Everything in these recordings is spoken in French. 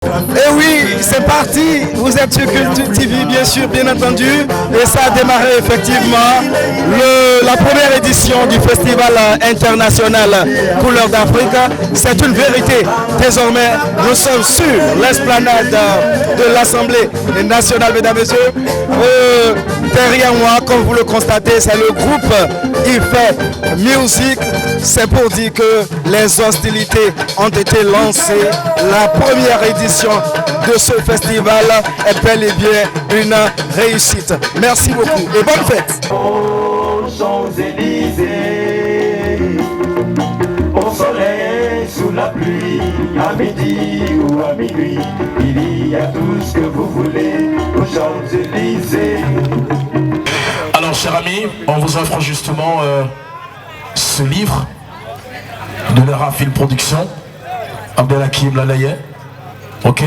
Et oui, c'est parti, vous êtes sur Culture TV bien sûr, bien entendu, et ça a démarré effectivement la première édition du Festival international Couleurs d'Afrique. C'est une vérité, désormais nous sommes sur l'esplanade de l'Assemblée nationale, mesdames et messieurs. Derrière moi, comme vous le constatez, c'est le groupe Ife Music. C'est pour dire que les hostilités ont été lancées. La première édition de ce festival est bel et bien une réussite. Merci beaucoup et bonne fête. Aux Champs-Élysées, au soleil, sous la pluie, à midi ou à minuit, il y a tout ce que vous voulez aux Champs-Élysées. Alors, chers amis, on vous offre justement ce livre de Lara Film Production, Abdelhakim Lalaye. Ok.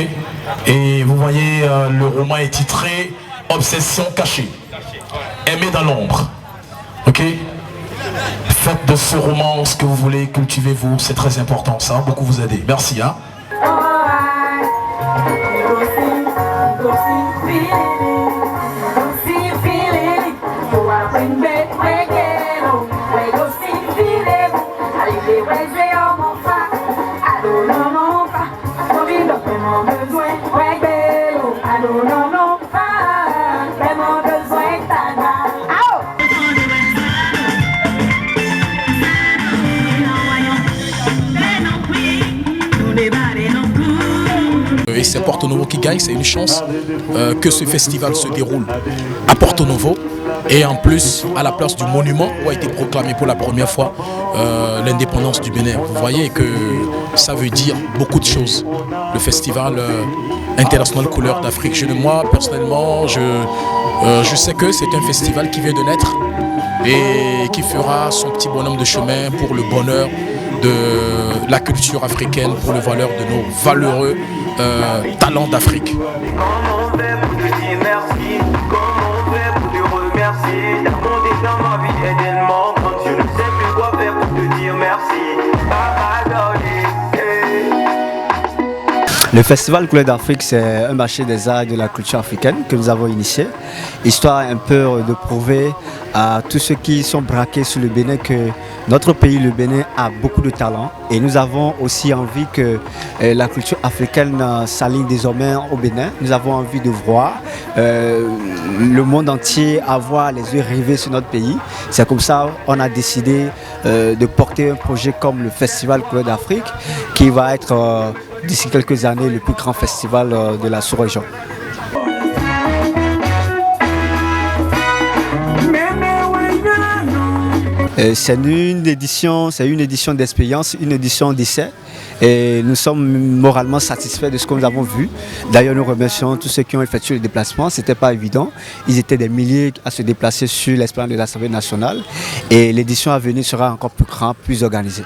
Et vous voyez, le roman est titré Obsession cachée. Aimer dans l'ombre. Ok. Faites de ce roman ce que vous voulez, cultivez-vous, c'est très important, ça va beaucoup vous aider. Merci. Hein. Et c'est Porto Novo qui gagne, c'est une chance que ce festival se déroule à Porto Novo. Et en plus, à la place du monument où a été proclamé pour la première fois l'indépendance du Bénin. Vous voyez que ça veut dire beaucoup de choses. Le festival international Couleurs d'Afrique. Moi, personnellement, je sais que c'est un festival qui vient de naître et qui fera son petit bonhomme de chemin pour le bonheur de la culture africaine, pour le valeur de nos valeureux talents d'Afrique. Comment on fait pour te dire merci? Comment on fait pour te remercier? T'as monté dans ma vie et tellement quand je ne sais plus quoi faire pour te dire merci. Le Festival Couleurs d'Afrique, c'est un marché des arts et de la culture africaine que nous avons initié, histoire un peu de prouver à tous ceux qui sont braqués sur le Bénin que notre pays, le Bénin, a beaucoup de talent. Et nous avons aussi envie que la culture africaine s'aligne désormais au Bénin. Nous avons envie de voir le monde entier avoir les yeux rivés sur notre pays. C'est comme ça qu'on a décidé de porter un projet comme le Festival Couleurs d'Afrique qui va être d'ici quelques années le plus grand festival de la sous-région. C'est une édition d'expérience, une édition d'essai. Et nous sommes moralement satisfaits de ce que nous avons vu. D'ailleurs, nous remercions tous ceux qui ont effectué le déplacement. Ce n'était pas évident. Ils étaient des milliers à se déplacer sur l'esplanade de l'Assemblée nationale. Et l'édition à venir sera encore plus grande, plus organisée.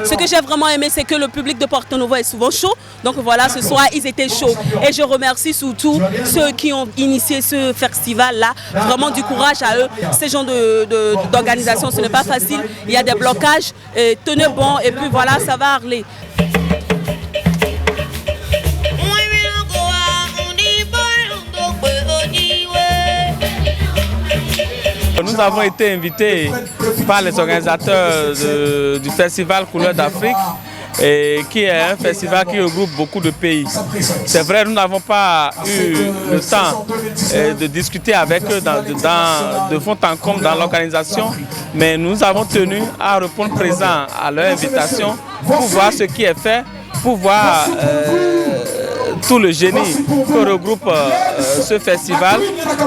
Ce que j'ai vraiment aimé, c'est que le public de Porto Novo est souvent chaud. Donc voilà, ce soir, ils étaient chauds. Et je remercie surtout ceux qui ont initié ce festival-là. Vraiment du courage à eux. Ces gens d'organisation, ce n'est pas facile. Il y a des blocages. Tenez bon et puis voilà, ça va aller. Nous avons été invités par les organisateurs du Festival Couleurs d'Afrique et qui est un festival qui regroupe beaucoup de pays. C'est vrai, nous n'avons pas eu le temps de discuter avec eux de fond en comble dans l'organisation, mais nous avons tenu à répondre présent à leur invitation pour voir ce qui est fait, pour voir tout le génie que regroupe ce festival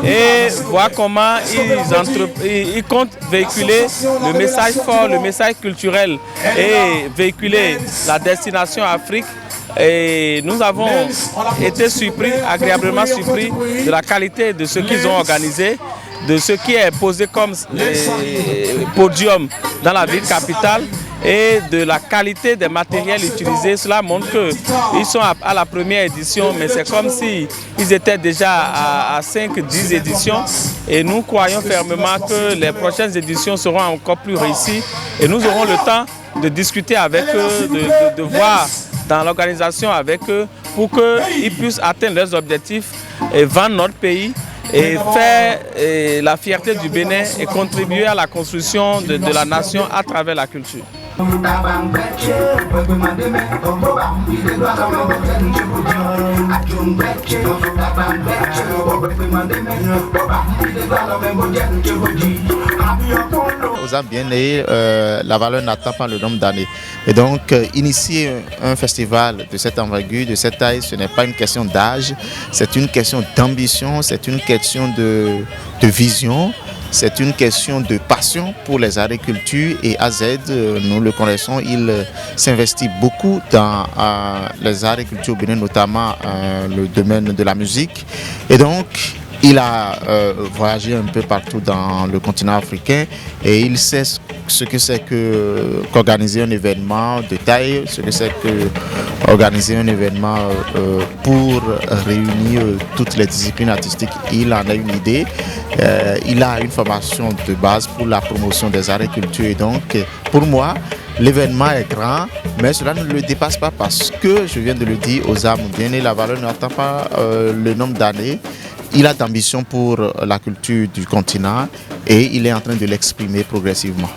et voir comment ils comptent véhiculer le message fort, le message culturel et véhiculer la destination Afrique. Et nous avons été surpris, agréablement surpris de la qualité de ce qu'ils ont organisé, de ce qui est posé comme podium dans la ville capitale et de la qualité des matériels utilisés. Cela montre qu'ils sont à la première édition, mais c'est comme s'ils étaient déjà à 5-10 éditions. Et nous croyons fermement que les prochaines éditions seront encore plus réussies. Et nous aurons le temps de discuter avec eux, de voir dans l'organisation avec eux pour qu'ils puissent atteindre leurs objectifs et vendre notre pays et faire la fierté du Bénin et contribuer à la construction de la nation à travers la culture. Aux âmes bien-nées, la valeur n'attend pas le nombre d'années. Et donc, initier un festival de cette envergure, de cette taille, ce n'est pas une question d'âge, c'est une question d'ambition, c'est une question de vision. C'est une question de passion pour les agricultures et AZ, nous le connaissons, il s'investit beaucoup dans les agricultures au Bénin, notamment le domaine de la musique. Et donc, il a voyagé un peu partout dans le continent africain et il sait ce que c'est qu'organiser un événement de taille, ce que c'est qu'organiser un événement pour réunir toutes les disciplines artistiques. Il en a une idée. Il a une formation de base pour la promotion des agricultures. Et donc, pour moi, l'événement est grand, mais cela ne le dépasse pas parce que, je viens de le dire, aux âmes bien-nées, la valeur n'attend pas le nombre d'années. Il a d'ambition pour la culture du continent et il est en train de l'exprimer progressivement.